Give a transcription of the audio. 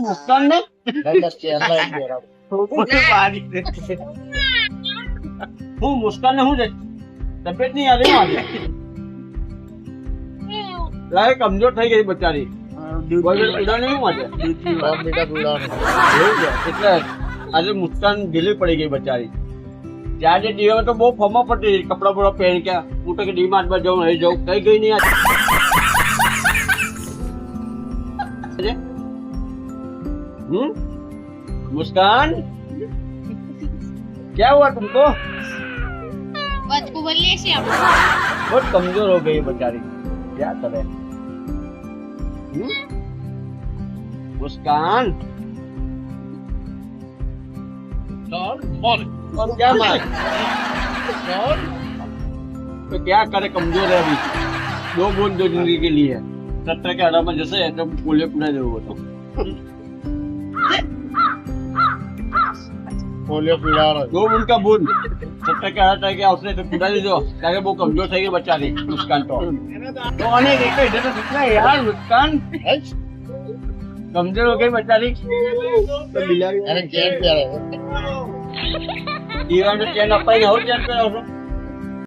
મુસ્કાન ને હું મુસ્કાન ને શું છે તબિયત નહીં આવે આજે લાગે કમજોર થઈ ગઈ બચારી પીડા નહીં આજે એટલે આજે મુસ્કાન ઢીલી પડી ગઈ બચારી આજે ડીમાં તો બહુ ફોર્મમાં પડતી કપડા બપડા પહેરી ગયા હું તો કે ડીમાર્ટમાં જાઉં અહીં જાઉં કઈ ગઈ નહીં આજે मुस्कान क्या हुआ तुमको बच को बोलिए से आप बहुत कमजोर हो गई बेचारी क्या करे मुस्कान और क्या मार तो क्या करे कमजोर है अभी दो बूंद दो जिंदगी के लिए 70 के आराम में जैसे तो पोलियो पिला दे वो तो पोलियो पिला रहा दो बूंद का बूंद 70 के आराम के उसने तो पिला दे दो ताकि वो कमजोर થઈ ગઈ બચારી मुस्कान तो अनेक एक इधर तो कितना यार मुस्कान कमजोर हो गई बेचारी तो बिलारी अरे चेन पे आ रहा है ईवन चैन अपाई हो चैन पे